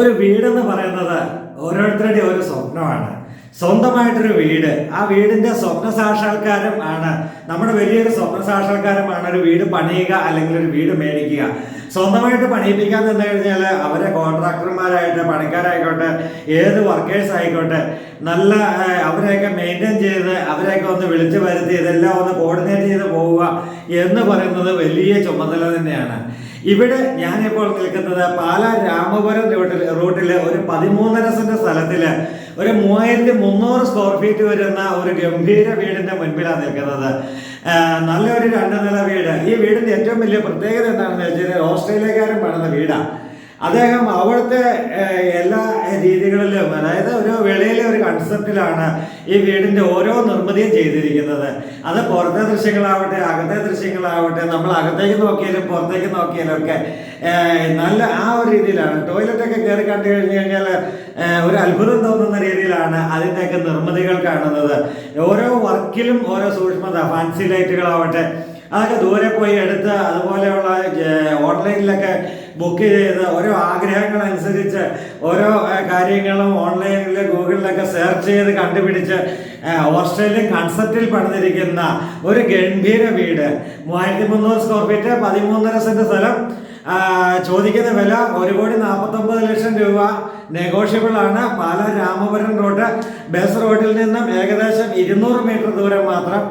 ഒരു വീടെന്ന് പറയുന്നത് ഓരോരുത്തരുടെയും ഒരു സ്വപ്നമാണ്. സ്വന്തമായിട്ടൊരു വീട്, ആ വീടിന്റെ സ്വപ്ന സാക്ഷാത്കാരം ആണ്. നമ്മുടെ വലിയൊരു സ്വപ്ന സാക്ഷാത്കാരമാണ് ഒരു വീട് പണിയുക അല്ലെങ്കിൽ ഒരു വീട് മേടിക്കുക. സ്വന്തമായിട്ട് പണിയിപ്പിക്കാൻ നിന്ന് കഴിഞ്ഞാൽ അവരെ കോൺട്രാക്ടർമാരായിട്ട്, പണിക്കാരായിക്കോട്ടെ, ഏത് വർക്കേഴ്സ് ആയിക്കോട്ടെ, നല്ല അവരെയൊക്കെ മെയിൻറ്റെയിൻ ചെയ്ത് അവരെയൊക്കെ ഒന്ന് വിളിച്ചു വരുത്തി ഇതെല്ലാം ഒന്ന് കോർഡിനേറ്റ് ചെയ്ത് പോവുക എന്ന് പറയുന്നത് വലിയ ചുമതല തന്നെയാണ്. ഇവിടെ ഞാനിപ്പോൾ നിൽക്കുന്നത് പാലാ രാമപുരം റൂട്ടിൽ ഒരു 13.5 സെന്റ് സ്ഥലത്തില് ഒരു 3300 സ്ക്വയർ ഫീറ്റ് വരുന്ന ഒരു ഗംഭീര വീടിന്റെ മുൻപിലാണ് നിൽക്കുന്നത്. നല്ലൊരു 2 നില വീട്. ഈ വീടിന്റെ ഏറ്റവും വലിയ പ്രത്യേകത എന്താണെന്ന് വെച്ചാൽ ഓസ്ട്രേലിയക്കാരൻ പണിത വീടാണ്. അദ്ദേഹം അവിടുത്തെ എല്ലാ രീതികളിലും, അതായത് ഒരു വെളിയിലെ ഒരു കൺസെപ്റ്റിലാണ് ഈ വീടിന്റെ ഓരോ നിർമ്മിതിയും ചെയ്തിരിക്കുന്നത്. അത് പുറത്തെ ദൃശ്യങ്ങളാവട്ടെ, അകത്തെ ദൃശ്യങ്ങളാവട്ടെ, നമ്മൾ അകത്തേക്ക് നോക്കിയാലും പുറത്തേക്ക് നോക്കിയാലും ഒക്കെ നല്ല ആ ഒരു രീതിയിലാണ്. ടോയ്ലറ്റൊക്കെ കയറി കണ്ടു കഴിഞ്ഞു കഴിഞ്ഞാൽ ഒരു അത്ഭുതം തോന്നുന്ന രീതിയിലാണ് അതിൻ്റെയൊക്കെ നിർമ്മിതികൾ കാണുന്നത്. ഓരോ വർക്കിലും ഓരോ സൂക്ഷ്മത, ഫാൻസി ലൈറ്റുകളാവട്ടെ, അതൊക്കെ ദൂരെ പോയി എടുത്ത് അതുപോലെയുള്ള ഓൺലൈനിലൊക്കെ ബുക്ക് ചെയ്ത് ഓരോ ആഗ്രഹങ്ങളനുസരിച്ച് ഓരോ കാര്യങ്ങളും ഓൺലൈനിൽ ഗൂഗിളിലൊക്കെ സെർച്ച് ചെയ്ത് കണ്ടുപിടിച്ച് ഓസ്ട്രേലിയൻ കൺസെപ്റ്റിൽ പണിതിരിക്കുന്ന ഒരു ഗംഭീര വീട്. 3300 സ്ക്വയർ ഫീറ്റ്, 13.5 സെന്റ് സ്ഥലം. ചോദിക്കുന്ന വില 1,49,00,000 രൂപ. നെഗോഷ്യബിൾ ആണ്. പാലാ രാമപുരം റോഡ് ബസ് റോഡിൽ നിന്നും ഏകദേശം 200 മീറ്റർ ദൂരം മാത്രം.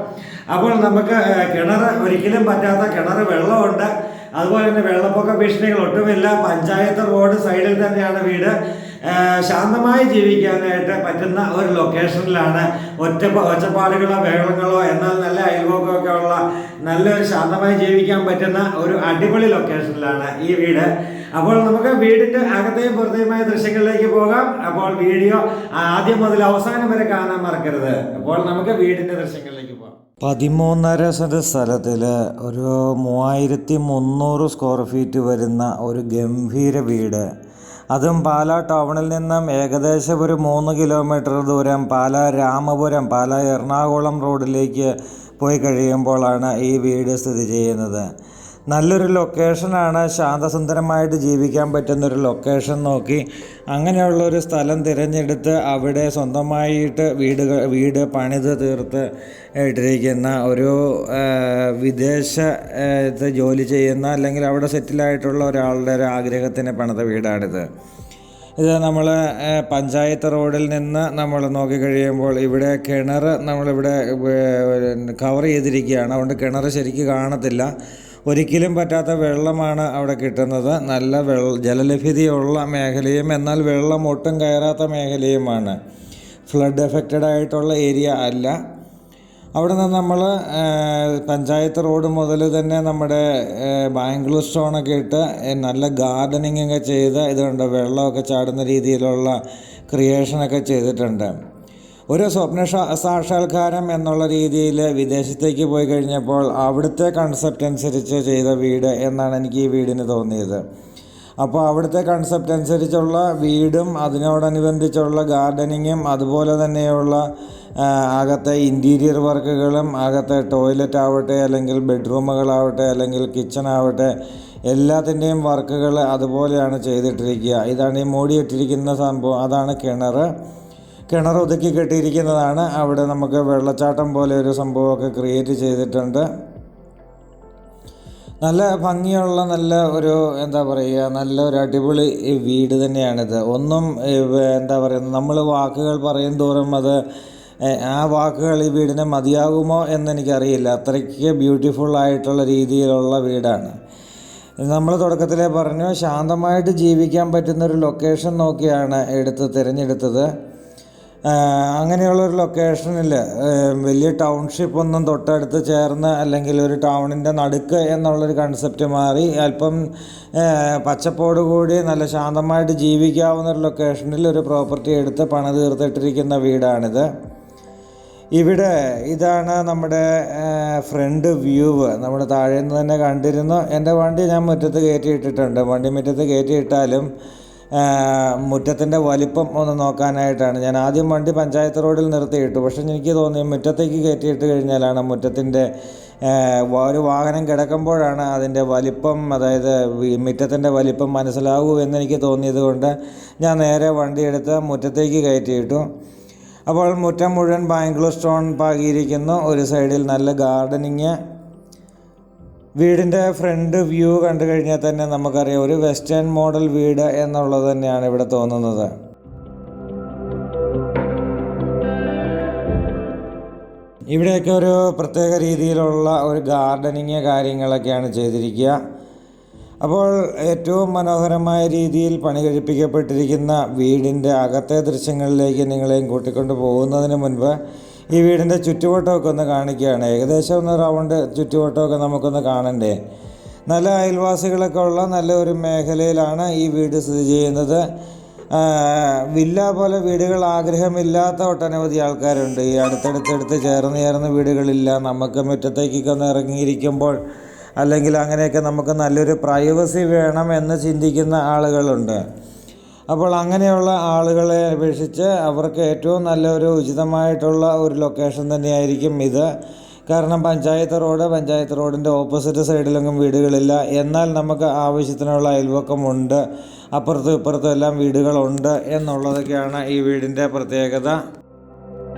അപ്പോൾ നമുക്ക് കിണർ ഒരിക്കലും പറ്റാത്ത കിണർ വെള്ളമുണ്ട്. അതുപോലെ തന്നെ വെള്ളപ്പൊക്ക ഭീഷണികൾ ഒട്ടുമില്ല. പഞ്ചായത്ത് റോഡ് സൈഡിൽ തന്നെയാണ് വീട്. ശാന്തമായി ജീവിക്കാനായിട്ട് പറ്റുന്ന ഒരു ലൊക്കേഷനിലാണ്. ഒച്ചപ്പാടുകളോ ബഹളങ്ങളോ എന്നാൽ നല്ല അയൽവക്കമൊക്കെ ഉള്ള നല്ലൊരു ശാന്തമായി ജീവിക്കാൻ പറ്റുന്ന ഒരു അടിപൊളി ലൊക്കേഷനിലാണ് ഈ വീട്. അപ്പോൾ നമുക്ക് വീടിന്റെ അകത്തെയും പുറത്തെയുമായ ദൃശ്യങ്ങളിലേക്ക് പോകാം. അപ്പോൾ വീഡിയോ ആദ്യം മുതൽ അവസാനം വരെ കാണാൻ മറക്കരുത്. അപ്പോൾ നമുക്ക് വീടിന്റെ ദൃശ്യങ്ങളിലേക്ക് പോകാം. 13.5 സെന്റ് സ്ഥലത്തിൽ ഒരു 3300 സ്ക്വയർ ഫീറ്റ് വരുന്ന ഒരു ഗംഭീര വീട്. അതും പാലാ ടൗണിൽ നിന്നും ഏകദേശം ഒരു 3 കിലോമീറ്റർ ദൂരം പാലാ രാമപുരം, പാലാ എറണാകുളം റോഡിലേക്ക് പോയി കഴിയുമ്പോഴാണ് ഈ വീട് സ്ഥിതി ചെയ്യുന്നത്. നല്ലൊരു ലൊക്കേഷനാണ്. ശാന്തസുന്ദരമായിട്ട് ജീവിക്കാൻ പറ്റുന്നൊരു ലൊക്കേഷൻ നോക്കി അങ്ങനെയുള്ളൊരു സ്ഥലം തിരഞ്ഞെടുത്ത് അവിടെ സ്വന്തമായിട്ട് വീട് പണിത് തീർത്ത് ഇട്ടിരിക്കുന്ന ഒരു വിദേശത്ത് ജോലി ചെയ്യുന്ന അല്ലെങ്കിൽ അവിടെ സെറ്റിലായിട്ടുള്ള ഒരാളുടെ ഒരു ആഗ്രഹത്തിന് പണിത വീടാണിത്. ഇത് നമ്മൾ പഞ്ചായത്ത് റോഡിൽ നിന്ന് നമ്മൾ നോക്കിക്കഴിയുമ്പോൾ ഇവിടെ കിണർ നമ്മളിവിടെ കവർ ചെയ്തിരിക്കുകയാണ്. അതുകൊണ്ട് കിണർ ശരിക്കും കാണത്തില്ല. ഒരിക്കലും പറ്റാത്ത വെള്ളമാണ് അവിടെ കിട്ടുന്നത്. നല്ല ജലലഭ്യതയുള്ള മേഖലയും എന്നാൽ വെള്ളം ഒട്ടും കയറാത്ത മേഖലയുമാണ്. ഫ്ലഡ് എഫക്റ്റഡ് ആയിട്ടുള്ള ഏരിയ അല്ല. അവിടെ നിന്ന് നമ്മൾ പഞ്ചായത്ത് റോഡ് മുതൽ തന്നെ നമ്മുടെ ബാംഗ്ലൂർ സ്റ്റോണൊക്കെ ഇട്ട് നല്ല ഗാർഡനിങ് ഒക്കെ ചെയ്ത് ഇതുണ്ട്, വെള്ളമൊക്കെ ചാടുന്ന രീതിയിലുള്ള ക്രിയേഷനൊക്കെ ചെയ്തിട്ടുണ്ട്. ഒരു സ്വപ്ന സാക്ഷാത്കാരം എന്നുള്ള രീതിയിൽ വിദേശത്തേക്ക് പോയി കഴിഞ്ഞപ്പോൾ അവിടുത്തെ കൺസെപ്റ്റ് അനുസരിച്ച് ചെയ്ത വീട് എന്നാണ് എനിക്ക് ഈ വീടിന് തോന്നിയത്. അപ്പോൾ അവിടുത്തെ കൺസെപ്റ്റ് അനുസരിച്ചുള്ള വീടും അതിനോടനുബന്ധിച്ചുള്ള ഗാർഡനിങ്ങും അതുപോലെ തന്നെയുള്ള അകത്തെ ഇൻറ്റീരിയർ വർക്കുകളും അകത്തെ ടോയ്ലറ്റ് ആവട്ടെ അല്ലെങ്കിൽ ബെഡ്റൂമുകളാവട്ടെ അല്ലെങ്കിൽ കിച്ചൺ ആവട്ടെ എല്ലാത്തിൻ്റെയും വർക്കുകൾ അതുപോലെയാണ് ചെയ്തിട്ടിരിക്കുക. ഇതാണ് ഈ മൂടിയിട്ടിരിക്കുന്ന സംഭവം, അതാണ് കിണർ ഒതുക്കി കെട്ടിയിരിക്കുന്നതാണ്. അവിടെ നമുക്ക് വെള്ളച്ചാട്ടം പോലെ ഒരു സംഭവമൊക്കെ ക്രിയേറ്റ് ചെയ്തിട്ടുണ്ട്. നല്ല ഭംഗിയുള്ള നല്ല ഒരു നല്ല ഒരു അടിപൊളി വീട് തന്നെയാണിത്. ഒന്നും എന്താ പറയുക, നമ്മൾ വാക്കുകൾ പറയും തോറും അത് ആ വാക്കുകൾ ഈ വീടിന് മതിയാകുമോ എന്നെനിക്കറിയില്ല. അത്രയ്ക്ക് ബ്യൂട്ടിഫുൾ ആയിട്ടുള്ള രീതിയിലുള്ള വീടാണ്. നമ്മൾ തുടക്കത്തിലേ പറഞ്ഞു, ശാന്തമായിട്ട് ജീവിക്കാൻ പറ്റുന്നൊരു ലൊക്കേഷൻ നോക്കിയാണ് തിരഞ്ഞെടുത്തത്. അങ്ങനെയുള്ളൊരു ലൊക്കേഷനിൽ വലിയ ടൗൺഷിപ്പ് ഒന്നും തൊട്ടടുത്ത് ചേർന്ന് അല്ലെങ്കിൽ ഒരു ടൗണിൻ്റെ നടുക്ക് എന്നുള്ളൊരു കൺസെപ്റ്റ് മാറി അല്പം പച്ചപ്പോടുകൂടി നല്ല ശാന്തമായിട്ട് ജീവിക്കാവുന്ന ഒരു ലൊക്കേഷനിൽ ഒരു പ്രോപ്പർട്ടി എടുത്ത് പണി തീർത്തിട്ടിരിക്കുന്ന വീടാണിത്. ഇവിടെ ഇതാണ് നമ്മുടെ ഫ്രണ്ട് വ്യൂ. നമ്മൾ താഴെ നിന്ന് തന്നെ കണ്ടിരുന്നു. എൻ്റെ വണ്ടി ഞാൻ മുറ്റത്ത് കയറ്റിയിട്ടിട്ടുണ്ട്. വണ്ടി മുറ്റത്ത് കയറ്റിയിട്ടാലും മുറ്റത്തിൻ്റെ വലിപ്പം ഒന്ന് നോക്കാനായിട്ടാണ്. ഞാൻ ആദ്യം വണ്ടി പഞ്ചായത്ത് റോഡിൽ നിർത്തിയിട്ടു. പക്ഷെ എനിക്ക് തോന്നി മുറ്റത്തേക്ക് കയറ്റിയിട്ട് കഴിഞ്ഞാലാണ് മുറ്റത്തിൻ്റെ ഒരു വാഹനം കിടക്കുമ്പോഴാണ് അതിൻ്റെ വലിപ്പം, അതായത് മുറ്റത്തിൻ്റെ വലിപ്പം മനസ്സിലാവൂ എന്നെനിക്ക് തോന്നിയത് കൊണ്ട് ഞാൻ നേരെ വണ്ടിയെടുത്ത് മുറ്റത്തേക്ക് കയറ്റിയിട്ടു. അപ്പോൾ മുറ്റം മുഴുവൻ ബാംഗ്ലൂർ സ്റ്റോൺ പാകിയിരിക്കുന്നു. ഒരു സൈഡിൽ നല്ല ഗാർഡനിങ്. വീടിൻ്റെ ഫ്രണ്ട് വ്യൂ കണ്ടു കഴിഞ്ഞാൽ തന്നെ നമുക്കറിയാം ഒരു വെസ്റ്റേൺ മോഡൽ വീട് എന്നുള്ളത് തന്നെയാണ് ഇവിടെ തോന്നുന്നത്. ഇവിടെയൊക്കെ ഒരു പ്രത്യേക രീതിയിലുള്ള ഒരു ഗാർഡനിങ് കാര്യങ്ങളൊക്കെയാണ് ചെയ്തിരിക്കുക. അപ്പോൾ ഏറ്റവും മനോഹരമായ രീതിയിൽ പണി കഴിപ്പിക്കപ്പെട്ടിരിക്കുന്ന വീടിൻ്റെ അകത്തെ ദൃശ്യങ്ങളിലേക്ക് നിങ്ങളെയും കൂട്ടിക്കൊണ്ട് പോകുന്നതിന് മുൻപ് ഈ വീടിൻ്റെ ചുറ്റുവട്ടമൊക്കെ ഒന്ന് കാണിക്കുകയാണ്. ഏകദേശം ഒന്ന് റൗണ്ട് ചുറ്റുവട്ടമൊക്കെ നമുക്കൊന്ന് കാണണ്ടേ. നല്ല അയൽവാസികളൊക്കെ ഉള്ള നല്ല ഒരു മേഖലയിലാണ് ഈ വീട് സ്ഥിതി ചെയ്യുന്നത്. വില്ല പോലെ വീടുകൾ ആഗ്രഹമില്ലാത്ത ഒട്ടനവധി ആൾക്കാരുണ്ട്. ഈ അടുത്തടുത്തടുത്ത് ചേർന്ന് വീടുകളില്ല. നമുക്ക് മുറ്റത്തേക്കൊക്കെ ഒന്ന് ഇറങ്ങിയിരിക്കുമ്പോൾ അല്ലെങ്കിൽ അങ്ങനെയൊക്കെ നമുക്ക് നല്ലൊരു പ്രൈവസി വേണം എന്ന് ചിന്തിക്കുന്ന ആളുകളുണ്ട്. അപ്പോൾ അങ്ങനെയുള്ള ആളുകളെ അപേക്ഷിച്ച് അവർക്ക് ഏറ്റവും നല്ലൊരു ഉചിതമായിട്ടുള്ള ഒരു ലൊക്കേഷൻ തന്നെയായിരിക്കും ഇത്. കാരണം പഞ്ചായത്ത് റോഡിൻ്റെ ഓപ്പോസിറ്റ് സൈഡിലൊന്നും വീടുകളില്ല. എന്നാൽ നമുക്ക് ആവശ്യത്തിനുള്ള അയൽവക്കമുണ്ട്. അപ്പുറത്തും ഇപ്പുറത്തും എല്ലാം വീടുകളുണ്ട് എന്നുള്ളതൊക്കെയാണ് ഈ വീടിൻ്റെ പ്രത്യേകത.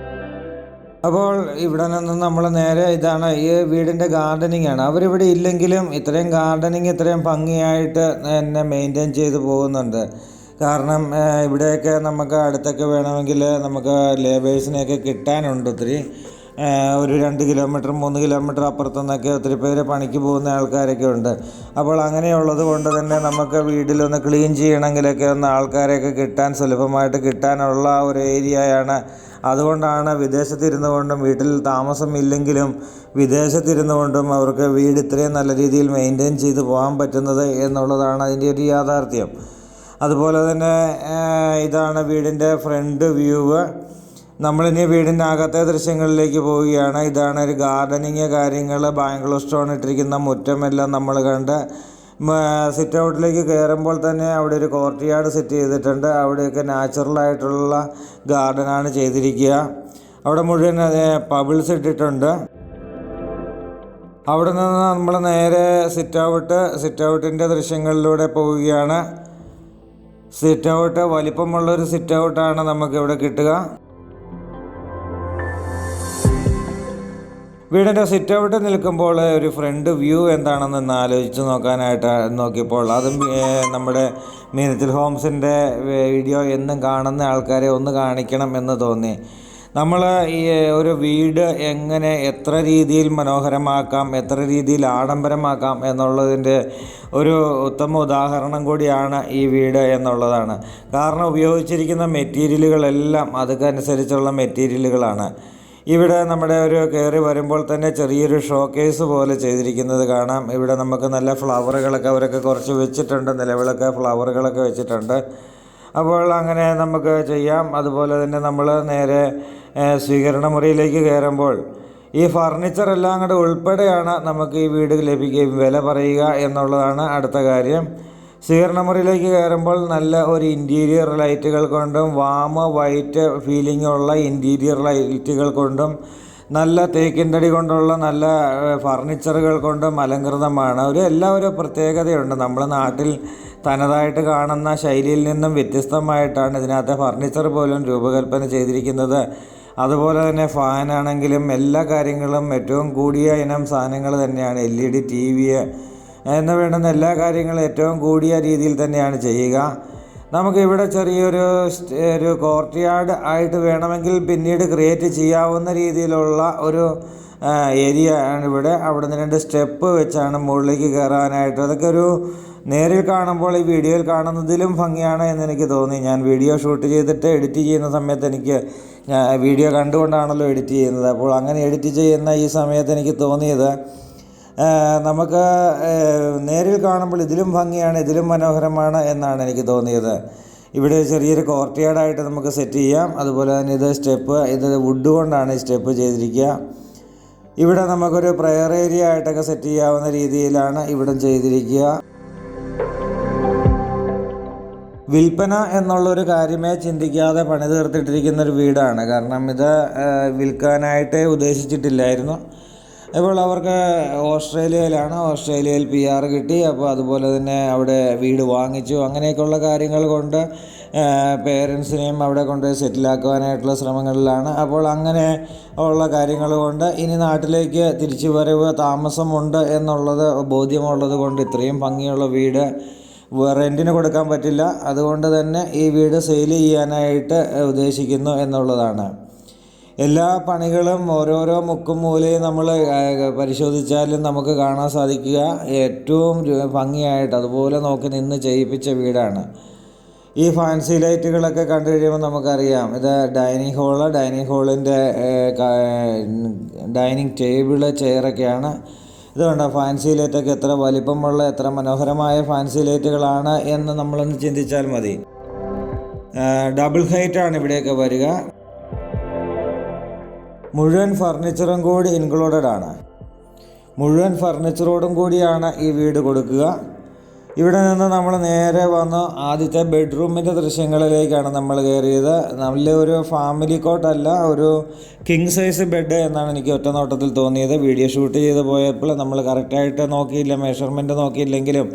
അപ്പോൾ ഇവിടെ നിന്ന് നമ്മൾ നേരെ ഇതാണ് ഈ വീടിൻ്റെ ഗാർഡനിങ് ആണ്. അവരിവിടെ ഇല്ലെങ്കിലും ഇത്രയും ഗാർഡനിങ് ഇത്രയും ഭംഗിയായിട്ട് തന്നെ മെയിൻറ്റെയിൻ ചെയ്ത് പോകുന്നുണ്ട്. കാരണം ഇവിടെയൊക്കെ നമുക്ക് അടുത്തൊക്കെ വേണമെങ്കിൽ നമുക്ക് ലേബേഴ്സിനെയൊക്കെ കിട്ടാനുണ്ട് ഒത്തിരി. ഒരു 2 കിലോമീറ്റർ 3 കിലോമീറ്റർ അപ്പുറത്തുനിന്നൊക്കെ ഒത്തിരി പേര് പണിക്ക് പോകുന്ന ആൾക്കാരൊക്കെ ഉണ്ട്. അപ്പോൾ അങ്ങനെയുള്ളത് കൊണ്ട് തന്നെ നമുക്ക് വീട്ടിലൊന്ന് ക്ലീൻ ചെയ്യണമെങ്കിലൊക്കെ ഒന്ന് ആൾക്കാരെയൊക്കെ കിട്ടാൻ സുലഭമായിട്ട് കിട്ടാനുള്ള ഒരു ഏരിയയാണ്. അതുകൊണ്ടാണ് വിദേശത്തിരുന്നു കൊണ്ടും വീട്ടിൽ താമസമില്ലെങ്കിലും വിദേശത്തിരുന്നു കൊണ്ടും അവർക്ക് വീട് ഇത്രയും നല്ല രീതിയിൽ മെയിൻറ്റെയിൻ ചെയ്ത് പോകാൻ പറ്റുന്നത് എന്നുള്ളതാണ് അതിൻ്റെ ഒരു യാഥാർത്ഥ്യം. അതുപോലെ തന്നെ ഇതാണ് വീടിൻ്റെ ഫ്രണ്ട് വ്യൂ. നമ്മളിനി വീടിൻ്റെ അകത്തെ ദൃശ്യങ്ങളിലേക്ക് പോവുകയാണ്. ഇതാണ് ഒരു ഗാർഡനിങ് കാര്യങ്ങൾ, ബാംഗ്ലൂർ സ്റ്റോൺ ഇട്ടിരിക്കുന്ന മുറ്റമെല്ലാം നമ്മൾ കണ്ട് സിറ്റ് ഔട്ടിലേക്ക് കയറുമ്പോൾ തന്നെ അവിടെ ഒരു കോർട്ട്യാർഡ് സെറ്റ് ചെയ്തിട്ടുണ്ട്. അവിടെയൊക്കെ നാച്ചുറലായിട്ടുള്ള ഗാർഡനാണ് ചെയ്തിരിക്കുക. അവിടെ മുഴുവൻ പബിൾസ് ഇട്ടിട്ടുണ്ട്. അവിടെ നിന്ന് നമ്മൾ നേരെ സിറ്റ് ഔട്ടിൻ്റെ ദൃശ്യങ്ങളിലൂടെ പോവുകയാണ്. സിറ്റ് ഔട്ട് വലിപ്പമുള്ളൊരു സിറ്റ് ഔട്ടാണ് നമുക്കിവിടെ കിട്ടുക. വീടിൻ്റെ സിറ്റ് ഔട്ട് നിൽക്കുമ്പോൾ ഒരു ഫ്രണ്ട് വ്യൂ എന്താണെന്ന് ആലോചിച്ച് നോക്കിയപ്പോൾ അതും നമ്മുടെ മീനച്ചിൽ ഹോംസിൻ്റെ വീഡിയോ എന്നും കാണുന്ന ആൾക്കാരെ ഒന്ന് കാണിക്കണം എന്ന് തോന്നി. നമ്മൾ ഈ ഒരു വീട് എങ്ങനെ എത്ര രീതിയിൽ മനോഹരമാക്കാം, എത്ര രീതിയിൽ ആഡംബരമാക്കാം എന്നുള്ളതിൻ്റെ ഒരു ഉത്തമ ഉദാഹരണം കൂടിയാണ് ഈ വീട് എന്നുള്ളതാണ്. കാരണം ഉപയോഗിച്ചിരിക്കുന്ന മെറ്റീരിയലുകളെല്ലാം അതൊക്കെ മെറ്റീരിയലുകളാണ്. ഇവിടെ നമ്മുടെ ഒരു കയറി വരുമ്പോൾ തന്നെ ചെറിയൊരു ഷോക്കേസ് പോലെ ചെയ്തിരിക്കുന്നത് കാണാം. ഇവിടെ നമുക്ക് നല്ല ഫ്ലവറുകളൊക്കെ അവരൊക്കെ കുറച്ച് വെച്ചിട്ടുണ്ട്, നിലവിളൊക്കെ ഫ്ലവറുകളൊക്കെ വെച്ചിട്ടുണ്ട്. അപ്പോൾ അങ്ങനെ നമുക്ക് ചെയ്യാം. അതുപോലെ തന്നെ നമ്മൾ നേരെ സ്വീകരണ മുറിയിലേക്ക് കയറുമ്പോൾ ഈ ഫർണിച്ചറെല്ലാം കൂടെ ഉൾപ്പെടെയാണ് നമുക്ക് ഈ വീട് വില പറയുക എന്നുള്ളതാണ് അടുത്ത കാര്യം. സ്വീകരണമുറിയിലേക്ക് കയറുമ്പോൾ നല്ല ഒരു ഇൻറ്റീരിയർ ലൈറ്റുകൾ കൊണ്ടും വൈറ്റ് ഫീലിംഗ് ഉള്ള ഇൻറ്റീരിയർ ലൈറ്റുകൾ കൊണ്ടും നല്ല തേക്കിൻ തടി കൊണ്ടുള്ള നല്ല ഫർണിച്ചറുകൾ കൊണ്ടും അലങ്കൃതമാണ്. ഒരു പ്രത്യേകതയുണ്ട്. നമ്മുടെ നാട്ടിൽ തനതായിട്ട് കാണുന്ന ശൈലിയിൽ നിന്നും വ്യത്യസ്തമായിട്ടാണ് ഇതിനകത്തെ ഫർണിച്ചർ പോലും രൂപകൽപ്പന ചെയ്തിരിക്കുന്നത്. അതുപോലെ തന്നെ ഫാനാണെങ്കിലും എല്ലാ കാര്യങ്ങളും ഏറ്റവും കൂടിയ ഇനം സാധനങ്ങൾ തന്നെയാണ്. LED TV എന്ന് വേണ്ടുന്ന എല്ലാ കാര്യങ്ങളും ഏറ്റവും കൂടിയ രീതിയിൽ തന്നെയാണ് ചെയ്യുക. നമുക്കിവിടെ ചെറിയൊരു കോർട്ട്യാർഡ് ആയിട്ട് വേണമെങ്കിൽ പിന്നീട് ക്രിയേറ്റ് ചെയ്യാവുന്ന രീതിയിലുള്ള ഒരു ഏരിയ ആണ് ഇവിടെ. അവിടെ നിന്ന് 2 സ്റ്റെപ്പ് വെച്ചാണ് മുകളിലേക്ക് കയറാനായിട്ട്. അതൊക്കെ ഒരു നേരിൽ കാണുമ്പോൾ ഈ വീഡിയോയിൽ കാണുന്നതിലും ഭംഗിയാണ് എന്നെനിക്ക് തോന്നി. ഞാൻ വീഡിയോ ഷൂട്ട് ചെയ്തിട്ട് എഡിറ്റ് ചെയ്യുന്ന സമയത്ത് വീഡിയോ കണ്ടുകൊണ്ടാണല്ലോ എഡിറ്റ് ചെയ്യുന്നത്. അപ്പോൾ അങ്ങനെ എഡിറ്റ് ചെയ്യുന്ന ഈ സമയത്ത് എനിക്ക് തോന്നിയത് നമുക്ക് നേരിൽ കാണുമ്പോൾ ഇതിലും ഭംഗിയാണ്, ഇതിലും മനോഹരമാണ് എന്നാണ് എനിക്ക് തോന്നിയത്. ഇവിടെ ചെറിയൊരു കോർട്ട്യാർഡായിട്ട് നമുക്ക് സെറ്റ് ചെയ്യാം. അതുപോലെ തന്നെ ഇത് വുഡ് കൊണ്ടാണ് ഈ സ്റ്റെപ്പ് ചെയ്തിരിക്കുക. ഇവിടെ നമുക്കൊരു പ്രെയർ ഏരിയ ആയിട്ടൊക്കെ സെറ്റ് ചെയ്യാവുന്ന രീതിയിലാണ് ഇവിടെ ചെയ്തിരിക്കുക. വിൽപ്പന എന്നുള്ളൊരു കാര്യമേ ചിന്തിക്കാതെ പണി തീർത്തിട്ടിരിക്കുന്നൊരു വീടാണ്. കാരണം ഇത് വിൽക്കാനായിട്ട് ഉദ്ദേശിച്ചിട്ടില്ലായിരുന്നു. ഇപ്പോൾ അവർക്ക് ഓസ്ട്രേലിയയിൽ PR കിട്ടി. അപ്പോൾ അതുപോലെ തന്നെ അവിടെ വീട് വാങ്ങിച്ചു. അങ്ങനെയൊക്കെയുള്ള കാര്യങ്ങൾ കൊണ്ട് പേരൻസിനെയും അവിടെ കൊണ്ടുപോയി സെറ്റിലാക്കുവാനായിട്ടുള്ള ശ്രമങ്ങളിലാണ്. അപ്പോൾ അങ്ങനെ ഉള്ള കാര്യങ്ങൾ കൊണ്ട് ഇനി നാട്ടിലേക്ക് തിരിച്ചു വരവ് താമസമുണ്ട് എന്നുള്ളത് ബോധ്യമുള്ളത് കൊണ്ട് ഇത്രയും ഭംഗിയുള്ള വീട് റെൻറ്റിന് കൊടുക്കാൻ പറ്റില്ല. അതുകൊണ്ട് തന്നെ ഈ വീട് സെയിൽ ചെയ്യാനായിട്ട് ഉദ്ദേശിക്കുന്നു എന്നുള്ളതാണ്. എല്ലാ പണികളും ഓരോരോ മുക്കും മൂലയും നമ്മൾ പരിശോധിച്ചാലും നമുക്ക് കാണാൻ സാധിക്കുക ഏറ്റവും ഭംഗിയായിട്ട് അതുപോലെ നോക്കി നിന്ന് ചെയ്യിപ്പിച്ച വീടാണ്. ഈ ഫാൻസി ലൈറ്റുകളൊക്കെ കണ്ടു കഴിയുമ്പോൾ നമുക്കറിയാം ഇത് ഡൈനിങ് ഹാളിൻ്റെ ഡൈനിങ് ടേബിള് ചെയറൊക്കെയാണ്. ഇതുകൊണ്ട് ഫാൻസി ലൈറ്റൊക്കെ എത്ര വലിപ്പമുള്ള എത്ര മനോഹരമായ ഫാൻസി ലൈറ്റുകളാണ് എന്ന് നമ്മളൊന്ന് ചിന്തിച്ചാൽ മതി. ഡബിൾ ഹൈറ്റാണ് ഇവിടെയൊക്കെ വരിക. മുഴുവൻ ഫർണിച്ചറും കൂടി ഇൻക്ലൂഡഡ് ആണ്. മുഴുവൻ ഫർണിച്ചറോടും കൂടിയാണ് ഈ വീട് കൊടുക്കുക. ഇവിടെ നിന്ന് നമ്മൾ നേരെ വന്ന് ആദ്യത്തെ ബെഡ്റൂമിൻ്റെ ദൃശ്യങ്ങളിലേക്കാണ് നമ്മൾ കയറിയത്. നല്ലൊരു ഫാമിലി കോട്ടല്ല, ഒരു കിങ് സൈസ് ബെഡ് എന്നാണ് എനിക്ക് ഒറ്റ നോട്ടത്തിൽ തോന്നിയത്. വീഡിയോ ഷൂട്ട് ചെയ്ത് പോയപ്പോൾ നമ്മൾ കറക്റ്റായിട്ട് നോക്കിയില്ല, മെഷർമെൻറ്റ് നോക്കിയില്ലെങ്കിലും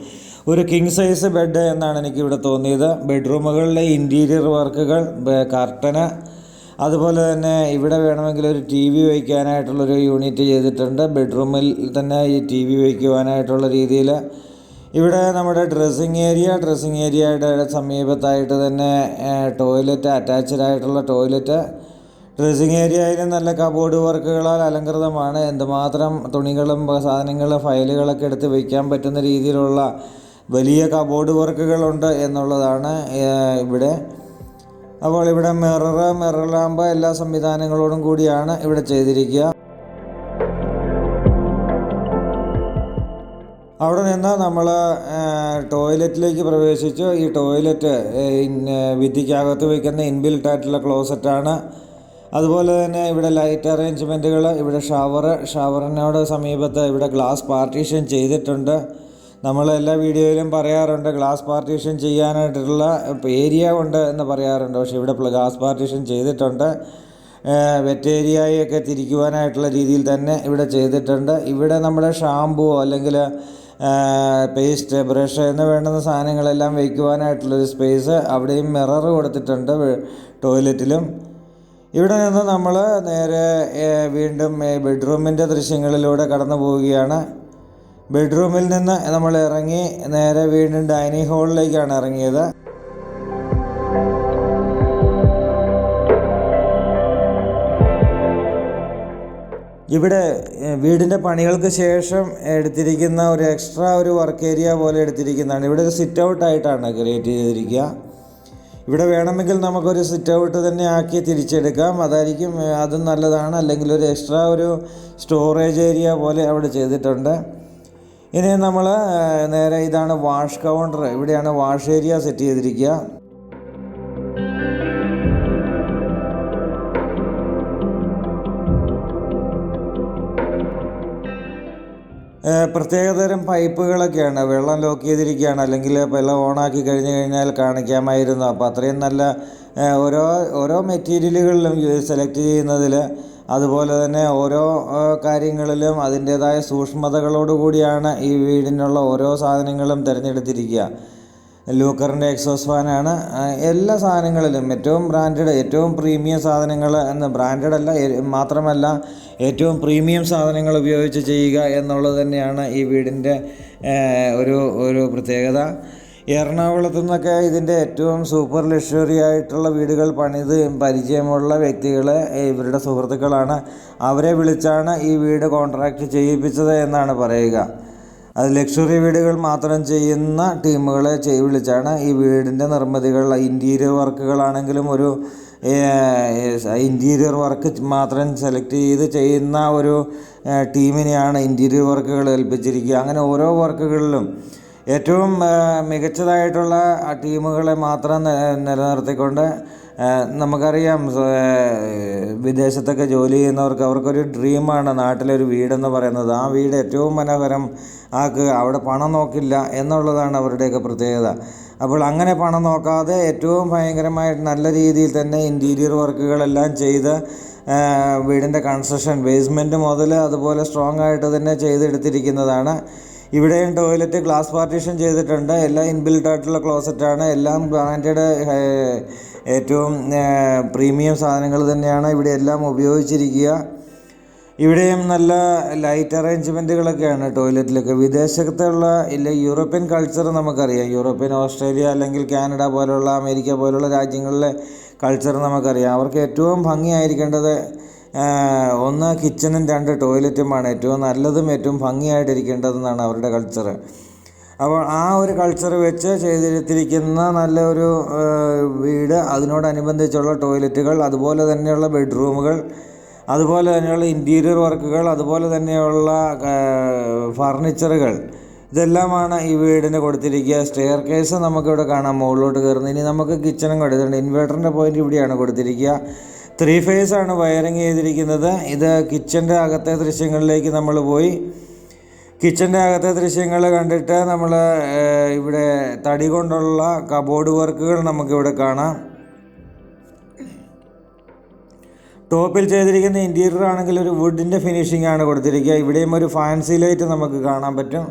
ഒരു കിങ് സൈസ് ബെഡ് എന്നാണ് എനിക്കിവിടെ തോന്നിയത്. ബെഡ്റൂമുകളിലെ ഇൻറ്റീരിയർ വർക്കുകൾ, കർട്ടന്, അതുപോലെ തന്നെ ഇവിടെ വേണമെങ്കിൽ ഒരു TV വയ്ക്കാനായിട്ടുള്ളൊരു യൂണിറ്റ് ചെയ്തിട്ടുണ്ട്. ബെഡ്റൂമിൽ തന്നെ ഈ TV വയ്ക്കുവാനായിട്ടുള്ള രീതിയിൽ. ഇവിടെ നമ്മുടെ ഡ്രസ്സിങ് ഏരിയയുടെ സമീപത്തായിട്ട് തന്നെ ടോയ്ലറ്റ്, അറ്റാച്ച്ഡ് ആയിട്ടുള്ള ടോയ്ലറ്റ്. ഡ്രസ്സിങ് ഏരിയയിലും നല്ല കബോർഡ് വർക്കുകളാൽ അലങ്കൃതമാണ്. എന്തുമാത്രം തുണികളും സാധനങ്ങളും ഫയലുകളൊക്കെ എടുത്ത് വയ്ക്കാൻ പറ്റുന്ന രീതിയിലുള്ള വലിയ കബോർഡ് വർക്കുകളുണ്ട് എന്നുള്ളതാണ് ഇവിടെ. അപ്പോൾ ഇവിടെ മിറർ ലാമ്പ് എല്ലാ സംവിധാനങ്ങളോടും കൂടിയാണ് ഇവിടെ ചെയ്തിരിക്കുക. അവിടെ നിന്ന് നമ്മൾ ടോയ്ലറ്റിലേക്ക് പ്രവേശിച്ചു. ഈ ടോയ്ലറ്റ് ഭിത്തിക്കകത്ത് വയ്ക്കുന്ന ഇൻബിൽട്ട് ആയിട്ടുള്ള ക്ലോസറ്റാണ്. അതുപോലെ തന്നെ ഇവിടെ ലൈറ്റ് അറേഞ്ച്മെൻറ്റുകൾ, ഇവിടെ ഷവറിനോട് സമീപത്ത് ഇവിടെ ഗ്ലാസ് പാർട്ടീഷൻ ചെയ്തിട്ടുണ്ട്. നമ്മൾ എല്ലാ വീഡിയോയിലും പറയാറുണ്ട് ഗ്ലാസ് പാർട്ടീഷൻ ചെയ്യാനായിട്ടുള്ള ഏരിയ ഉണ്ട് എന്ന് പറയാറുണ്ട്. പക്ഷേ ഇവിടെ ഗ്ലാസ് പാർട്ടീഷൻ ചെയ്തിട്ടുണ്ട്. വെറ്റ് ഏരിയയൊക്കെ തിരിക്കുവാനായിട്ടുള്ള രീതിയിൽ തന്നെ ഇവിടെ ചെയ്തിട്ടുണ്ട്. ഇവിടെ നമ്മുടെ ഷാമ്പൂ അല്ലെങ്കിൽ പേസ്റ്റ്, ബ്രഷ് എന്ന് വേണ്ടുന്ന സാധനങ്ങളെല്ലാം വയ്ക്കുവാനായിട്ടുള്ളൊരു സ്പേസ്. അവിടെയും മിറർ കൊടുത്തിട്ടുണ്ട് ടോയ്ലറ്റിലും. ഇവിടെ നിന്ന് നമ്മൾ നേരെ വീണ്ടും ബെഡ്റൂമിൻ്റെ ദൃശ്യങ്ങളിലൂടെ കടന്നു പോവുകയാണ്. ബെഡ്റൂമിൽ നിന്ന് നമ്മൾ ഇറങ്ങി നേരെ വീണ്ടും ഡൈനിങ് ഹാളിലേക്കാണ് ഇറങ്ങിയത്. ഇവിടെ വീടിൻ്റെ പണികൾക്ക് ശേഷം എടുത്തിരിക്കുന്ന ഒരു എക്സ്ട്രാ ഒരു വർക്ക് ഏരിയ പോലെ എടുത്തിരിക്കുന്നതാണ്. ഇവിടെ ഒരു സിറ്റ് ഔട്ടായിട്ടാണ് ക്രിയേറ്റ് ചെയ്തിരിക്കുക. ഇവിടെ വേണമെങ്കിൽ നമുക്കൊരു സിറ്റ് ഔട്ട് തന്നെ ആക്കി തിരിച്ചെടുക്കാം, അതും നല്ലതാണ്. അല്ലെങ്കിൽ ഒരു എക്സ്ട്രാ ഒരു സ്റ്റോറേജ് ഏരിയ പോലെ അവിടെ ചെയ്തിട്ടുണ്ട്. ഇനി നമ്മൾ നേരെ ഇതാണ് വാഷ് കൗണ്ടർ. ഇവിടെയാണ് വാഷ് ഏരിയ സെറ്റ് ചെയ്തിരിക്കുക. പ്രത്യേകതരം പൈപ്പുകളൊക്കെയാണ്. വെള്ളം ലോക്ക് ചെയ്തിരിക്കുകയാണ്, അല്ലെങ്കിൽ വെള്ളം ഓണാക്കി കഴിഞ്ഞാൽ കാണിക്കാമായിരുന്നു. അപ്പോൾ അത്രയും നല്ല ഓരോ മെറ്റീരിയലുകളിലും സെലക്ട് ചെയ്യുന്നതിൽ, അതുപോലെ തന്നെ ഓരോ കാര്യങ്ങളിലും അതിൻ്റേതായ സൂക്ഷ്മതകളോടുകൂടിയാണ് ഈ വീടിനുള്ള ഓരോ സാധനങ്ങളും തിരഞ്ഞെടുത്തിരിക്കുക. ലൂക്കറിൻ്റെ എക്സോസ് ഫാനാണ്. എല്ലാ സാധനങ്ങളിലും ഏറ്റവും ബ്രാൻഡഡ്, ഏറ്റവും പ്രീമിയം സാധനങ്ങൾ ബ്രാൻഡഡ് അല്ല മാത്രമല്ല ഏറ്റവും പ്രീമിയം സാധനങ്ങൾ ഉപയോഗിച്ച് ചെയ്യുക എന്നുള്ളത് തന്നെയാണ് ഈ വീടിൻ്റെ ഒരു പ്രത്യേകത. എറണാകുളത്തു നിന്നൊക്കെ ഇതിൻ്റെ ഏറ്റവും സൂപ്പർ ലക്ഷറി ആയിട്ടുള്ള വീടുകൾ പണിത് പരിചയമുള്ള വ്യക്തികളെ ഇവരുടെ സുഹൃത്തുക്കളാണ്. അവരെ വിളിച്ചാണ് ഈ വീട് കോൺട്രാക്റ്റ് ചെയ്യിപ്പിച്ചത് എന്നാണ് പറയുക. അത് ലക്ഷറി വീടുകൾ മാത്രം ചെയ്യുന്ന ടീമുകളെ വിളിച്ചാണ് ഈ വീടിൻ്റെ നിർമ്മിതികൾ. ഇൻറ്റീരിയർ വർക്കുകളാണെങ്കിലും ഒരു ഇൻറ്റീരിയർ വർക്ക് മാത്രം സെലക്ട് ചെയ്ത് ചെയ്യുന്ന ഒരു ടീമിനെയാണ് ഇൻറ്റീരിയർ വർക്കുകൾ ഏൽപ്പിച്ചിരിക്കുക. അങ്ങനെ ഓരോ വർക്കുകളിലും ഏറ്റവും മികച്ചതായിട്ടുള്ള ടീമുകളെ മാത്രം നിലനിർത്തിക്കൊണ്ട്, നമുക്കറിയാം വിദേശത്തൊക്കെ ജോലി ചെയ്യുന്നവർക്ക് അവർക്കൊരു ഡ്രീമാണ് നാട്ടിലൊരു വീടെന്ന് പറയുന്നത്. ആ വീട് ഏറ്റവും മനോഹരം ആക്കുക, അവിടെ പണം നോക്കില്ല എന്നുള്ളതാണ് അവരുടെയൊക്കെ പ്രത്യേകത. അപ്പോൾ അങ്ങനെ പണം നോക്കാതെ ഏറ്റവും ഭയങ്കരമായിട്ട് നല്ല രീതിയിൽ തന്നെ ഇൻറ്റീരിയർ വർക്കുകളെല്ലാം ചെയ്ത് വീടിൻ്റെ കൺസ്ട്രക്ഷൻ ബേസ്മെൻറ്റ് മുതൽ അതുപോലെ സ്ട്രോങ് ആയിട്ട് തന്നെ ചെയ്തെടുത്തിരിക്കുന്നതാണ്. ഇവിടെയും ടോയ്ലറ്റ് ഗ്ലാസ് പാർട്ടീഷൻ ചെയ്തിട്ടുണ്ട്. എല്ലാം ഇൻബിൽട്ട് ആയിട്ടുള്ള ക്ലോസറ്റാണ്. എല്ലാം ബ്രാൻഡഡ് ഏറ്റവും പ്രീമിയം സാധനങ്ങൾ തന്നെയാണ് ഇവിടെ എല്ലാം ഉപയോഗിച്ചിരിക്കുക. ഇവിടെയും നല്ല ലൈറ്റ് അറേഞ്ച്മെൻറ്റുകളൊക്കെയാണ് ടോയ്ലറ്റിലൊക്കെ. വിദേശത്തുള്ള യൂറോപ്യൻ കൾച്ചർ നമുക്കറിയാം. യൂറോപ്യൻ, ഓസ്ട്രേലിയ അല്ലെങ്കിൽ കാനഡ പോലുള്ള, അമേരിക്ക പോലുള്ള രാജ്യങ്ങളിലെ കൾച്ചർ നമുക്കറിയാം. അവർക്ക് ഏറ്റവും ഭംഗിയായിരിക്കേണ്ടത് ഒന്ന് കിച്ചണും 2 ടോയ്ലറ്റുമാണ് ഏറ്റവും നല്ലതും ഏറ്റവും ഭംഗിയായിട്ടിരിക്കേണ്ടതെന്നാണ് അവരുടെ കൾച്ചർ. അപ്പോൾ ആ ഒരു കൾച്ചർ വെച്ച് ചെയ്തെടുത്തിരിക്കുന്ന നല്ലൊരു വീട്, അതിനോടനുബന്ധിച്ചുള്ള ടോയ്ലറ്റുകൾ, അതുപോലെ തന്നെയുള്ള ബെഡ്റൂമുകൾ, അതുപോലെ തന്നെയുള്ള ഇൻറ്റീരിയർ വർക്കുകൾ, അതുപോലെ തന്നെയുള്ള ഫർണിച്ചറുകൾ, ഇതെല്ലാമാണ് ഈ വീടിന് കൊടുത്തിരിക്കുക. സ്റ്റെയർ കേസ് നമുക്കിവിടെ കാണാം മുകളിലോട്ട് കയറുന്നത്. ഇനി നമുക്ക് കിച്ചണും കൊടുത്തിട്ടുണ്ട്. ഇൻവെർട്ടറിൻ്റെ പോയിൻ്റ് ഇവിടെയാണ് കൊടുത്തിരിക്കുക. 3 ഫേസ് ആണ് വയറിങ് ചെയ്തിരിക്കുന്നത്. ഇത് കിച്ചൻ്റെ അകത്തെ ദൃശ്യങ്ങളിലേക്ക് നമ്മൾ പോയി. കിച്ചൻ്റെ അകത്തെ ദൃശ്യങ്ങൾ കണ്ടിട്ട് നമ്മൾ ഇവിടെ തടി കൊണ്ടുള്ള കബോർഡ് വർക്കുകൾ നമുക്കിവിടെ കാണാം. ടോപ്പിൽ ചെയ്തിരിക്കുന്ന ഇൻറ്റീരിയർ ആണെങ്കിൽ ഒരു വുഡിൻ്റെ ഫിനിഷിംഗ് ആണ് കൊടുത്തിരിക്കുക. ഇവിടെയും ഒരു ഫാൻസി ലൈറ്റ് നമുക്ക് കാണാൻ പറ്റും.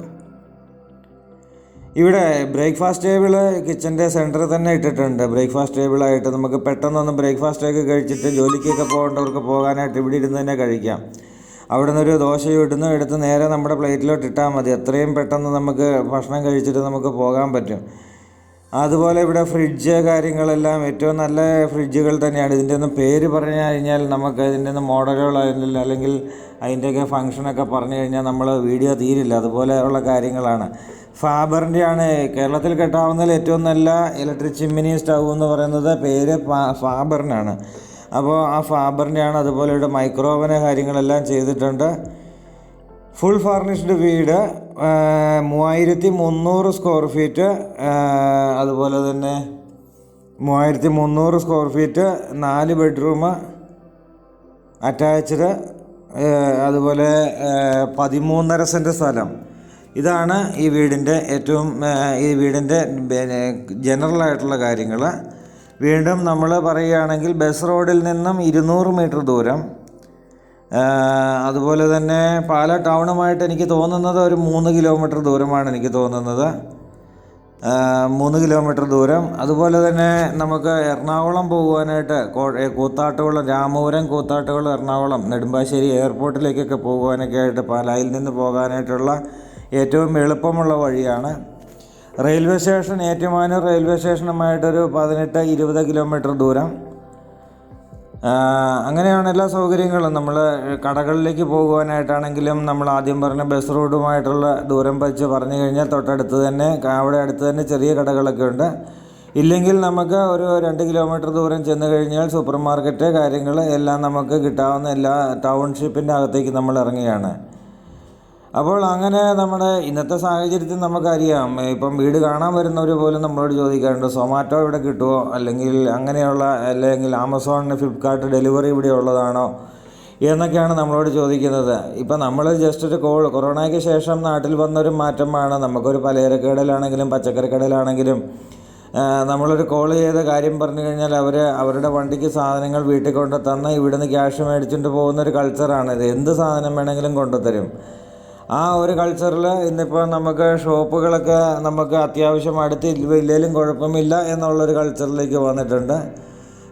ഇവിടെ ബ്രേക്ക്ഫാസ്റ്റ് ടേബിൾ കിച്ചൻ്റെ സെൻറ്ററിൽ തന്നെ ഇട്ടിട്ടുണ്ട്. ബ്രേക്ക്ഫാസ്റ്റ് ടേബിളായിട്ട് നമുക്ക് പെട്ടെന്നൊന്ന് ബ്രേക്ക്ഫാസ്റ്റൊക്കെ കഴിച്ചിട്ട് ജോലിക്കൊക്കെ പോകേണ്ടവർക്ക് പോകാനായിട്ട് ഇവിടെ ഇരുന്ന് തന്നെ കഴിക്കാം. അവിടെ നിന്നൊരു ദോശ എടുത്ത് നേരെ നമ്മുടെ പ്ലേറ്റിലോട്ട് ഇട്ടാൽ മതി. എത്രയും പെട്ടെന്ന് നമുക്ക് ഭക്ഷണം കഴിച്ചിട്ട് നമുക്ക് പോകാൻ പറ്റും. അതുപോലെ ഇവിടെ ഫ്രിഡ്ജ് കാര്യങ്ങളെല്ലാം ഏറ്റവും നല്ല ഫ്രിഡ്ജുകൾ തന്നെയാണ്. ഇതിൻ്റെ ഒന്നും പേര് പറഞ്ഞു കഴിഞ്ഞാൽ നമുക്ക് ഇതിൻ്റെ ഒന്നും മോഡലുകൾ അല്ലെങ്കിൽ അതിൻ്റെയൊക്കെ ഫങ്ഷനൊക്കെ പറഞ്ഞു കഴിഞ്ഞാൽ നമ്മൾ വീഡിയോ തീരില്ല. അതുപോലെയുള്ള കാര്യങ്ങളാണ്. ഫാബറിൻ്റെയാണ് കേരളത്തിൽ കിട്ടാവുന്നതിൽ ഏറ്റവും നല്ല ഇലക്ട്രിക് ചിമ്മിനി സ്റ്റൗ എന്ന് പറയുന്നത്. പേര് ഫാബറിനാണ്. അപ്പോൾ ആ ഫാബറിൻ്റെയാണ്. അതുപോലെ ഇവിടെ മൈക്രോവന് കാര്യങ്ങളെല്ലാം ചെയ്തിട്ടുണ്ട്. ഫുൾ ഫർണിഷ്ഡ് വീട്, 3300 സ്ക്വയർ ഫീറ്റ്. അതുപോലെ തന്നെ 3300 സ്ക്വയർ ഫീറ്റ്, 4 ബെഡ്റൂം അറ്റാച്ച്ഡ്, അതുപോലെ 13.5 സെൻറ്റ് സ്ഥലം. ഇതാണ് ഈ വീടിൻ്റെ ഈ വീടിൻ്റെ ജനറലായിട്ടുള്ള കാര്യങ്ങൾ. വീണ്ടും നമ്മൾ പറയുകയാണെങ്കിൽ ബസ് റോഡിൽ നിന്നും 200 മീറ്റർ ദൂരം, അതുപോലെ തന്നെ പാലാ ടൗണുമായിട്ട് എനിക്ക് തോന്നുന്നത് ഒരു 3 കിലോമീറ്റർ ദൂരമാണ് എനിക്ക് തോന്നുന്നത്. 3 കിലോമീറ്റർ ദൂരം. അതുപോലെ തന്നെ നമുക്ക് എറണാകുളം പോകുവാനായിട്ട് കൂത്താട്ടുകുളം, രാമപുരം, കൂത്താട്ടുകുളം, എറണാകുളം, നെടുമ്പാശ്ശേരി എയർപോർട്ടിലേക്കൊക്കെ പോകുവാനൊക്കെ ആയിട്ട് പാലായിൽ നിന്ന് പോകാനായിട്ടുള്ള ഏറ്റവും എളുപ്പമുള്ള വഴിയാണ്. റെയിൽവേ സ്റ്റേഷൻ, ഏറ്റുമാനൂർ റെയിൽവേ സ്റ്റേഷനുമായിട്ടൊരു 18-20 കിലോമീറ്റർ ദൂരം. അങ്ങനെയാണ് എല്ലാ സൗകര്യങ്ങളും. നമ്മൾ കടകളിലേക്ക് പോകുവാനായിട്ടാണെങ്കിലും നമ്മൾ ആദ്യം പറഞ്ഞ ബസ് റൂട്ടുമായിട്ടുള്ള ദൂരം വെച്ച് പറഞ്ഞു കഴിഞ്ഞാൽ തൊട്ടടുത്ത് തന്നെ, അവിടെ അടുത്ത് തന്നെ ചെറിയ കടകളൊക്കെ ഉണ്ട്. ഇല്ലെങ്കിൽ നമുക്ക് ഒരു 2 കിലോമീറ്റർ ദൂരം ചെന്ന് കഴിഞ്ഞാൽ സൂപ്പർ മാർക്കറ്റ് കാര്യങ്ങൾ എല്ലാം നമുക്ക് കിട്ടാവുന്ന എല്ലാ ടൗൺഷിപ്പിൻ്റെ അകത്തേക്ക് നമ്മൾ ഇറങ്ങുകയാണ്. അപ്പോൾ അങ്ങനെ നമ്മുടെ ഇന്നത്തെ സാഹചര്യത്തിൽ നമുക്കറിയാം, ഇപ്പം വീട് കാണാൻ വരുന്നവർ പോലും നമ്മളോട് ചോദിക്കാറുണ്ട് സൊമാറ്റോ ഇവിടെ കിട്ടുമോ, അല്ലെങ്കിൽ ആമസോൺ, ഫ്ലിപ്കാർട്ട് ഡെലിവറി ഇവിടെ ഉള്ളതാണോ എന്നൊക്കെയാണ് നമ്മളോട് ചോദിക്കുന്നത്. ഇപ്പം നമ്മൾ ജസ്റ്റ് ഒരു കൊറോണയ്ക്ക് ശേഷം നാട്ടിൽ വന്നൊരു മാറ്റമാണ്. നമുക്കൊരു പലചരക്കടയിലാണെങ്കിലും പച്ചക്കറി കടയിലാണെങ്കിലും നമ്മളൊരു കോൾ ചെയ്ത കാര്യം പറഞ്ഞു കഴിഞ്ഞാൽ അവരുടെ വണ്ടിക്ക് സാധനങ്ങൾ വീട്ടിൽ കൊണ്ട് തന്ന് ഇവിടുന്ന് ക്യാഷ് മേടിച്ചുകൊണ്ട് പോകുന്നൊരു കൾച്ചറാണിത്. എന്ത് സാധനം വേണമെങ്കിലും കൊണ്ടുതരും. ആ ഒരു കൾച്ചറിൽ ഇന്നിപ്പോൾ നമുക്ക് ഷോപ്പുകളൊക്കെ നമുക്ക് അത്യാവശ്യം അടുത്ത് ഇല്ലെങ്കിലും കുഴപ്പമില്ല എന്നുള്ളൊരു കൾച്ചറിലേക്ക് വന്നിട്ടുണ്ട്.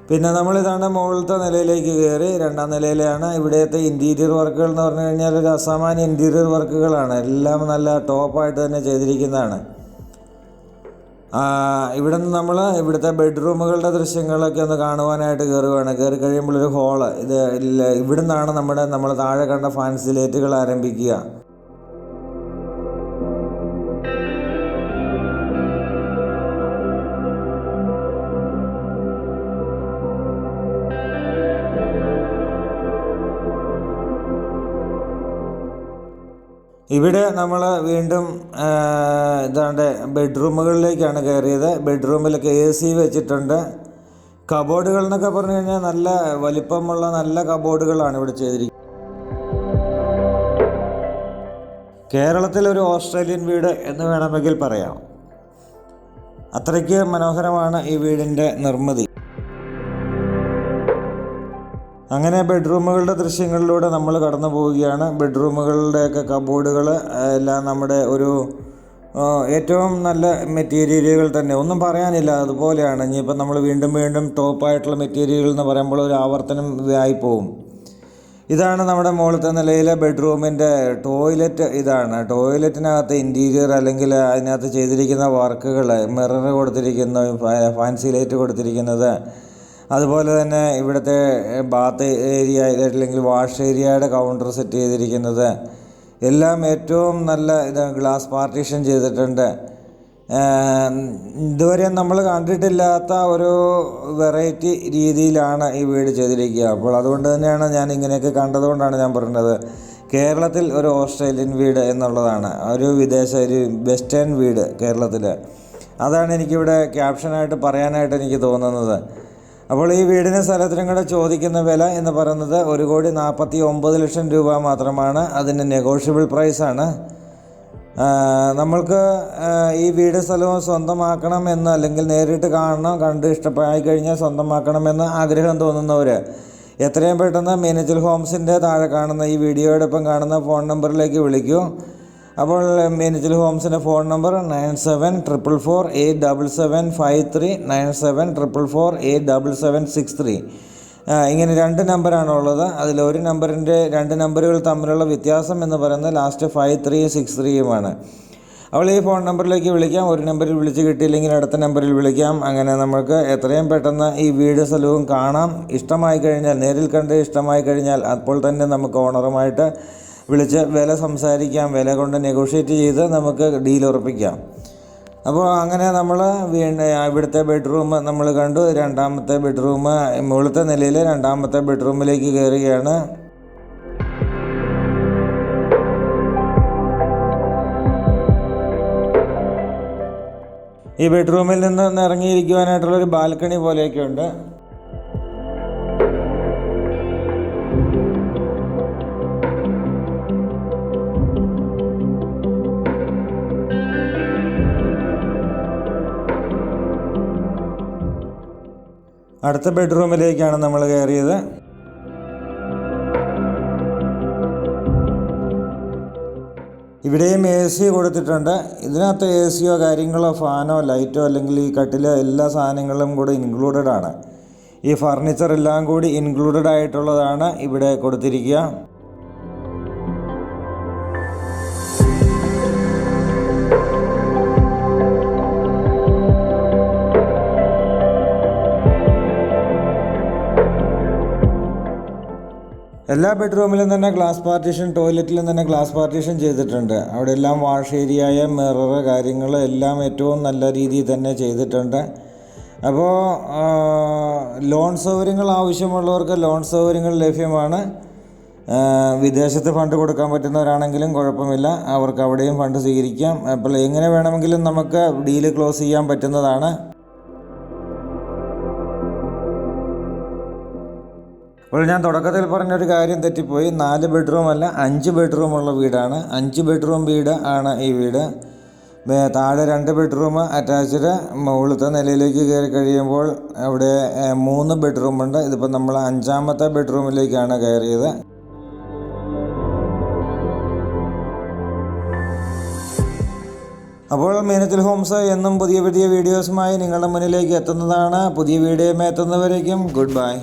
പിന്നെ നമ്മളിതാണ് മുകളിലത്തെ നിലയിലേക്ക് കയറി. 2ാം നിലയിലാണ് ഇവിടുത്തെ ഇൻറ്റീരിയർ വർക്കുകൾ എന്ന് പറഞ്ഞു കഴിഞ്ഞാൽ ഒരു അസാമാന്യ ഇൻറ്റീരിയർ വർക്കുകളാണ്. എല്ലാം നല്ല ടോപ്പായിട്ട് തന്നെ ചെയ്തിരിക്കുന്നതാണ്. ഇവിടെ നിന്ന് നമ്മൾ ഇവിടുത്തെ ബെഡ്റൂമുകളുടെ ദൃശ്യങ്ങളൊക്കെ ഒന്ന് കാണുവാനായിട്ട് കയറുകയാണ്. കയറി കഴിയുമ്പോൾ ഒരു ഹോള്, ഇവിടെ നിന്നാണ് നമ്മൾ താഴെ കണ്ട ഫാൻസി ലൈറ്റുകൾ ആരംഭിക്കുക. ഇവിടെ നമ്മൾ വീണ്ടും ഇതാണ്ട് ബെഡ്റൂമുകളിലേക്കാണ് കയറിയത്. ബെഡ്റൂമിലൊക്കെ AC വെച്ചിട്ടുണ്ട്. കബോർഡുകൾ എന്നൊക്കെ പറഞ്ഞു കഴിഞ്ഞാൽ നല്ല വലിപ്പമുള്ള നല്ല കബോർഡുകളാണ് ഇവിടെ ചെയ്തിരിക്കുന്നത്. കേരളത്തിലൊരു ഓസ്ട്രേലിയൻ വീട് എന്ന് വേണമെങ്കിൽ പറയാം. അത്രയ്ക്ക് മനോഹരമാണ് ഈ വീടിൻ്റെ നിർമ്മിതി. അങ്ങനെ ബെഡ്റൂമുകളുടെ ദൃശ്യങ്ങളിലൂടെ നമ്മൾ കടന്നു പോവുകയാണ്. ബെഡ്റൂമുകളുടെയൊക്കെ കബോർഡുകൾ എല്ലാം നമ്മുടെ ഒരു ഏറ്റവും നല്ല മെറ്റീരിയലുകൾ തന്നെ, ഒന്നും പറയാനില്ല, അതുപോലെയാണ്. ഇനിയിപ്പോൾ നമ്മൾ വീണ്ടും വീണ്ടും ടോപ്പായിട്ടുള്ള മെറ്റീരിയലുകൾ എന്ന് പറയുമ്പോൾ ഒരു ആവർത്തനം ആയിപ്പോവും. ഇതാണ് നമ്മുടെ മുകളിലത്തെ നിലയിലെ ബെഡ്റൂമിൻ്റെ ടോയ്ലറ്റ്. ഇതാണ് ടോയ്ലറ്റിനകത്ത് ഇൻറ്റീരിയർ അല്ലെങ്കിൽ അതിനകത്ത് ചെയ്തിരിക്കുന്ന വർക്കുകൾ, മിറർ കൊടുത്തിരിക്കുന്ന, ഫാൻസി ലൈറ്റ് കൊടുത്തിരിക്കുന്നത്, അതുപോലെ തന്നെ ഇവിടുത്തെ ബാത്ത് ഏരിയ അല്ലെങ്കിൽ വാഷ് ഏരിയയുടെ കൗണ്ടർ സെറ്റ് ചെയ്തിരിക്കുന്നത് എല്ലാം ഏറ്റവും നല്ല ഗ്ലാസ് പാർട്ടീഷൻ ചെയ്തിട്ടുണ്ട്. ഇതുവരെ നമ്മൾ കണ്ടിട്ടില്ലാത്ത ഒരു വെറൈറ്റി രീതിയിലാണ് ഈ വീട് ചെയ്തിരിക്കുക. അപ്പോൾ അതുകൊണ്ട് തന്നെയാണ് ഞാൻ ഇങ്ങനെയൊക്കെ കണ്ടതുകൊണ്ടാണ് ഞാൻ പറഞ്ഞത് കേരളത്തിൽ ഒരു ഓസ്ട്രേലിയൻ വീട് എന്നുള്ളതാണ്, ഒരു വെസ്റ്റേൺ വീട് കേരളത്തിൽ. അതാണ് എനിക്കിവിടെ ക്യാപ്ഷനായിട്ട് പറയാനായിട്ട് എനിക്ക് തോന്നുന്നത്. അപ്പോൾ ഈ വീടിന് സ്ഥലത്തിനും കൂടെ ചോദിക്കുന്ന വില എന്ന് പറയുന്നത് 1,49,00,000 രൂപ മാത്രമാണ്. അതിന് നെഗോഷ്യബിൾ പ്രൈസാണ്. നമ്മൾക്ക് ഈ വീട് സ്ഥലവും സ്വന്തമാക്കണമെന്ന് അല്ലെങ്കിൽ നേരിട്ട് കാണണം, കണ്ട് ഇഷ്ടമായി കഴിഞ്ഞാൽ സ്വന്തമാക്കണമെന്ന് ആഗ്രഹം തോന്നുന്നവർ എത്രയും പെട്ടെന്ന് മീനച്ചിൽ ഹോംസിൻ്റെ താഴെ കാണുന്ന ഈ വീഡിയോയോടൊപ്പം കാണുന്ന ഫോൺ നമ്പറിലേക്ക് വിളിക്കൂ. അപ്പോൾ മീനച്ചിൽ ഹോംസിൻ്റെ ഫോൺ നമ്പർ 9744487753, 9744487763. ഇങ്ങനെ 2 നമ്പറാണുള്ളത്. അതിലൊരു നമ്പറിൻ്റെ 2 നമ്പറുകൾ തമ്മിലുള്ള വ്യത്യാസം എന്ന് പറയുന്നത് ലാസ്റ്റ് 5363യുമാണ്. അപ്പോൾ ഈ ഫോൺ നമ്പറിലേക്ക് വിളിക്കാം. ഒരു നമ്പറിൽ വിളിച്ച് കിട്ടിയില്ലെങ്കിൽ അടുത്ത നമ്പറിൽ വിളിക്കാം. അങ്ങനെ നമുക്ക് എത്രയും പെട്ടെന്ന് ഈ വീട് സ്ഥലവും കാണാം. ഇഷ്ടമായി കഴിഞ്ഞാൽ, നേരിൽ കണ്ട് ഇഷ്ടമായി കഴിഞ്ഞാൽ അപ്പോൾ തന്നെ നമുക്ക് ഓണറുമായിട്ട് വിളിച്ച് വില സംസാരിക്കാം. വില കൊണ്ട് നെഗോഷിയേറ്റ് ചെയ്ത് നമുക്ക് ഡീൽ ഉറപ്പിക്കാം. അപ്പോൾ അങ്ങനെ നമ്മൾ ഇവിടുത്തെ ബെഡ്റൂം നമ്മൾ കണ്ടു. രണ്ടാമത്തെ ബെഡ്റൂം, മുകളിലത്തെ നിലയിൽ രണ്ടാമത്തെ ബെഡ്റൂമിലേക്ക് കയറുകയാണ്. ഈ ബെഡ്റൂമിൽ നിന്ന് ഇറങ്ങിയിരിക്കുവാനായിട്ടുള്ളൊരു ബാൽക്കണി പോലെയൊക്കെ ഉണ്ട്. അടുത്ത ബെഡ്റൂമിലേക്കാണ് നമ്മൾ കയറിയത്. ഇവിടെയും AC കൊടുത്തിട്ടുണ്ട്. ഇതിനകത്ത് ACയോ കാര്യങ്ങളോ ഫാനോ ലൈറ്റോ അല്ലെങ്കിൽ ഈ കട്ടിലോ എല്ലാ സാധനങ്ങളും കൂടെ ഇൻക്ലൂഡഡ് ആണ്. ഈ ഫർണിച്ചർ എല്ലാം കൂടി ഇൻക്ലൂഡഡ് ആയിട്ടുള്ളതാണ് ഇവിടെ കൊടുത്തിരിക്കുക. എല്ലാ ബെഡ്റൂമിലും തന്നെ ഗ്ലാസ് പാർട്ടീഷൻ, ടോയ്ലറ്റിലും തന്നെ ഗ്ലാസ് പാർട്ടീഷൻ ചെയ്തിട്ടുണ്ട്. അവിടെ എല്ലാം വാഷ് ഏരിയയായ മിറർ കാര്യങ്ങൾ എല്ലാം ഏറ്റവും നല്ല രീതിയിൽ തന്നെ ചെയ്തിട്ടുണ്ട്. അപ്പോൾ ലോൺ സൗകര്യങ്ങൾ ആവശ്യമുള്ളവർക്ക് ലോൺ സൗകര്യങ്ങൾ ലഭ്യമാണ്. വിദേശത്ത് ഫണ്ട് കൊടുക്കാൻ പറ്റുന്നവരാണെങ്കിലും കുഴപ്പമില്ല, അവർക്ക് അവിടെയും ഫണ്ട് സ്വീകരിക്കാം. അപ്പോൾ എങ്ങനെ വേണമെങ്കിലും നമുക്ക് ഡീല് ക്ലോസ് ചെയ്യാൻ പറ്റുന്നതാണ്. അപ്പോൾ ഞാൻ തുടക്കത്തിൽ പറഞ്ഞൊരു കാര്യം തെറ്റിപ്പോയി. 4 ബെഡ്റൂം അല്ല 5 ബെഡ്റൂമുള്ള വീടാണ്. 5 ബെഡ്റൂം വീട് ആണ് ഈ വീട്. താഴെ 2 ബെഡ്റൂം അറ്റാച്ച്ഡ്. മുകളിലത്തെ നിലയിലേക്ക് കയറി കഴിയുമ്പോൾ അവിടെ 3 ബെഡ്റൂമുണ്ട്. ഇതിപ്പോൾ നമ്മൾ 5ാമത്തെ ബെഡ്റൂമിലേക്കാണ് കയറിയത്. അപ്പോൾ മീനച്ചിൽ ഹോംസ് എന്നും പുതിയ വീഡിയോസുമായി നിങ്ങളുടെ മുന്നിലേക്ക് എത്തുന്നതാണ്. പുതിയ വീഡിയോയുമായി എത്തുന്നവരേക്കും ഗുഡ് ബൈ.